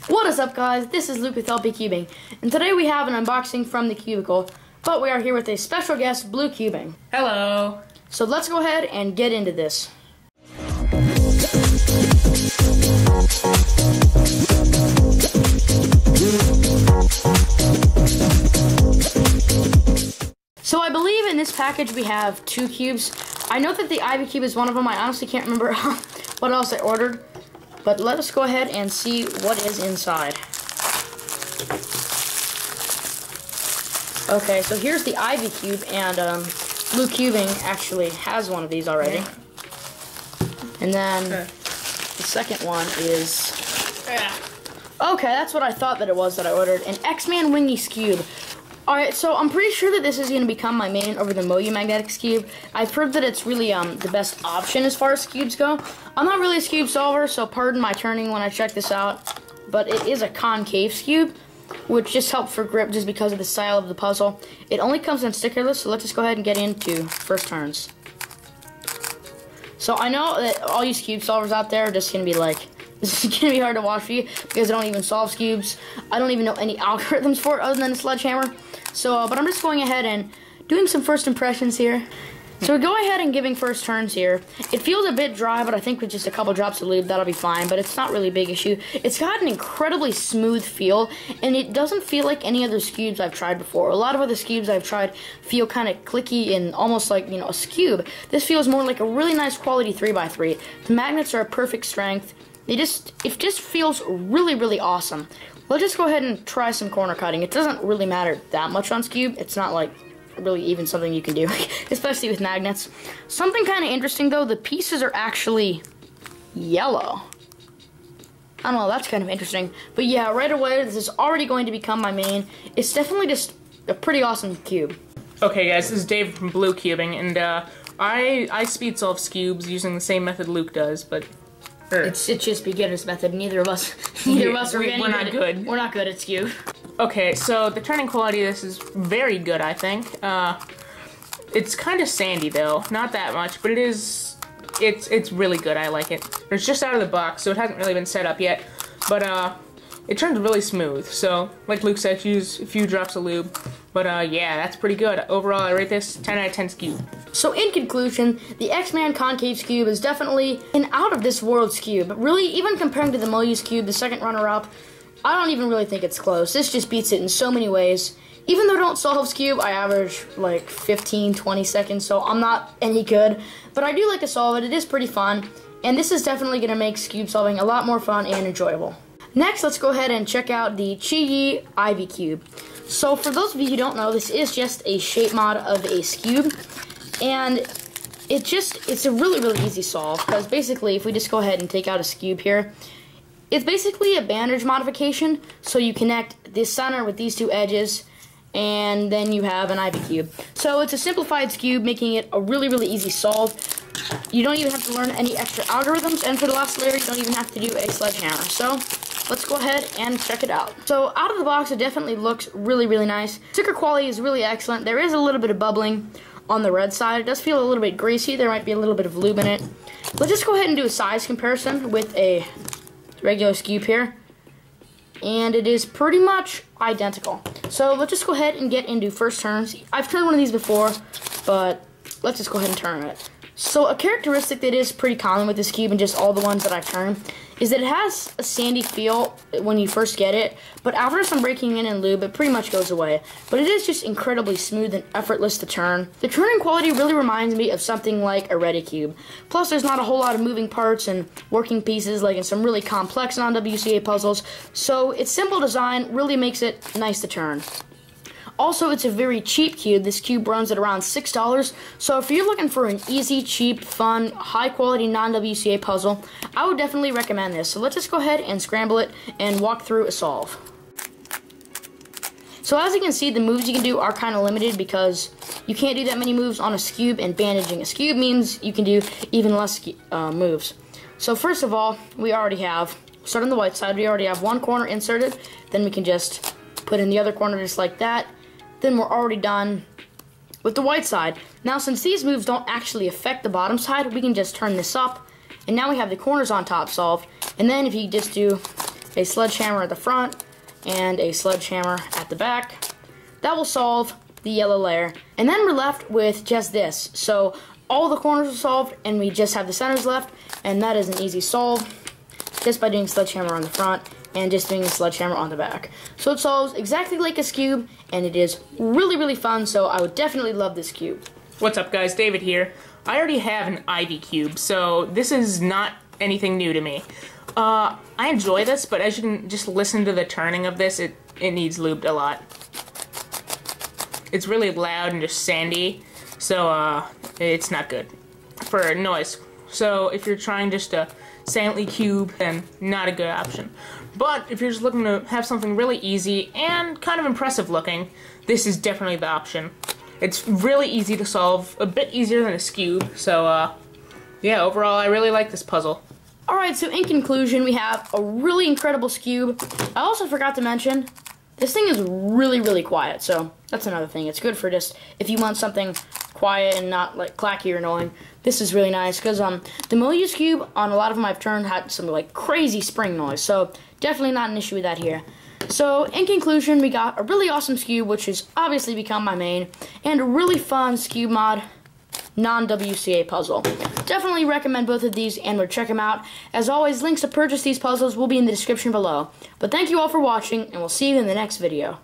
What is up, guys? This is Luke with LPCubing, and today we have an unboxing from the cubicle, but we are here with a special guest, QiYi. Hello. So let's go ahead and get into this. So I believe in this package we have 2 cubes. I know that the Ivy Cube is one of them. I honestly can't remember what else I ordered. But let us go ahead and see what is inside. Okay, so here's the Ivy Cube, and QiYi actually has one of these already. And then the second one is... Okay, that's what I thought that it was that I ordered. An X-Man Wingy Skewb. Alright, so I'm pretty sure that this is going to become my main over the Moyu Magnetic Skewb. I've heard that it's really the best option as far as Skewbs go. I'm not really a Skewb solver, so pardon my turning when I check this out. But it is a concave Skewb, which just helps for grip just because of the style of the puzzle. It only comes in stickerless, so let's just go ahead and get into first turns. So I know that all you Skewb solvers out there are just going to be like, this is going to be hard to watch for you because I don't even solve Skewbs. I don't even know any algorithms for it other than a sledgehammer. So, but I'm just going ahead and doing some first impressions here. So we go ahead and giving first turns here. It feels a bit dry, but I think with just a couple drops of lube, that'll be fine. But it's not really a big issue. It's got an incredibly smooth feel, and it doesn't feel like any other Skewbs I've tried before. A lot of other Skewbs I've tried feel kind of clicky and almost like, you know, a Skewb. This feels more like a really nice quality 3x3. The magnets are a perfect strength. It just feels really, really awesome. Let's just go ahead and try some corner cutting. It doesn't really matter that much on Skewb. It's not like really even something you can do, especially with magnets. Something kind of interesting though, the pieces are actually yellow. I don't know, that's kind of interesting. But yeah, right away, this is already going to become my main. It's definitely just a pretty awesome cube. Okay guys, this is Dave from QuBing, and I speed solve Skewbs using the same method Luke does, but it's just beginner's method. Neither of us are we're not good. We're not good at Skewb. Okay, so the turning quality of this is very good, I think. It's kind of sandy though, not that much, but it's really good. I like it. It's just out of the box, so it hasn't really been set up yet, but it turns really smooth. So, like Luke said, use a few drops of lube. But yeah, that's pretty good. Overall, I rate this 10 out of 10 Skewb. So in conclusion, the X-Man Concave Skewb is definitely an out-of-this-world Skewb. Really, even comparing to the Moyu Skewb, the second runner-up, I don't even really think it's close. This just beats it in so many ways. Even though I don't solve Skewb, I average like 15, 20 seconds, so I'm not any good. But I do like to solve it. It is pretty fun. And this is definitely going to make Skewb solving a lot more fun and enjoyable. Next, let's go ahead and check out the QiYi Ivy Cube. So for those of you who don't know, this is just a shape mod of a Skewb, and it's a really, really easy solve, because basically if we just go ahead and take out a Skewb here, it's basically a bandage modification, so you connect this center with these two edges, and then you have an Ivy Cube. So it's a simplified Skewb, making it a really, really easy solve. You don't even have to learn any extra algorithms, and for the last layer, you don't even have to do a sledgehammer. So let's go ahead and check it out. So out of the box, it definitely looks really, really nice. Sticker quality is really excellent. There is a little bit of bubbling on the red side. It does feel a little bit greasy. There might be a little bit of lube in it. Let's just go ahead and do a size comparison with a regular Skewb here. And it is pretty much identical. So let's just go ahead and get into first turns. I've turned one of these before, but let's just go ahead and turn it. So a characteristic that is pretty common with this Skewb and just all the ones that I've turned is that it has a sandy feel when you first get it, but after some breaking in and lube, it pretty much goes away. But it is just incredibly smooth and effortless to turn. The turning quality really reminds me of something like a LAKEY. Plus, there's not a whole lot of moving parts and working pieces like in some really complex non-WCA puzzles, so its simple design really makes it nice to turn. Also, it's a very cheap cube. This cube runs at around $6, so if you're looking for an easy, cheap, fun, high-quality non-WCA puzzle, I would definitely recommend this. So let's just go ahead and scramble it and walk through a solve. So as you can see, the moves you can do are kind of limited because you can't do that many moves on a Skewb, and bandaging a Skewb means you can do even less moves. So first of all, we already have, start on the white side, we already have one corner inserted, then we can just put in the other corner just like that. Then we're already done with the white side. Now, since these moves don't actually affect the bottom side, we can just turn this up, and now we have the corners on top solved. And then if you just do a sledgehammer at the front, and a sledgehammer at the back. That will solve the yellow layer. And then we're left with just this. So all the corners are solved, and we just have the centers left, and that is an easy solve, just by doing sledgehammer on the front and just doing a sledgehammer on the back. So it solves exactly like a Skewb, and it is really, really fun, so I would definitely love this cube. What's up, guys? David here. I already have an Ivy Cube, so this is not anything new to me. I enjoy this, but as you can just listen to the turning of this, it needs lubed a lot. It's really loud and just sandy, so it's not good for noise. So if you're trying just to silently cube, then not a good option. But if you're just looking to have something really easy and kind of impressive looking, this is definitely the option. It's really easy to solve, a bit easier than a Skewb, so yeah, overall I really like this puzzle. Alright, so in conclusion, we have a really incredible Skewb. I also forgot to mention, this thing is really, really quiet, so that's another thing. It's good for just, if you want something quiet and not like clacky or annoying, this is really nice, because the Wingy Skewb, on a lot of them I've turned, had some like crazy spring noise, so definitely not an issue with that here. So in conclusion, we got a really awesome Skewb, which has obviously become my main, and a really fun Skewb mod non-WCA puzzle. Definitely recommend both of these and would check them out. As always, links to purchase these puzzles will be in the description below. But thank you all for watching, and we'll see you in the next video.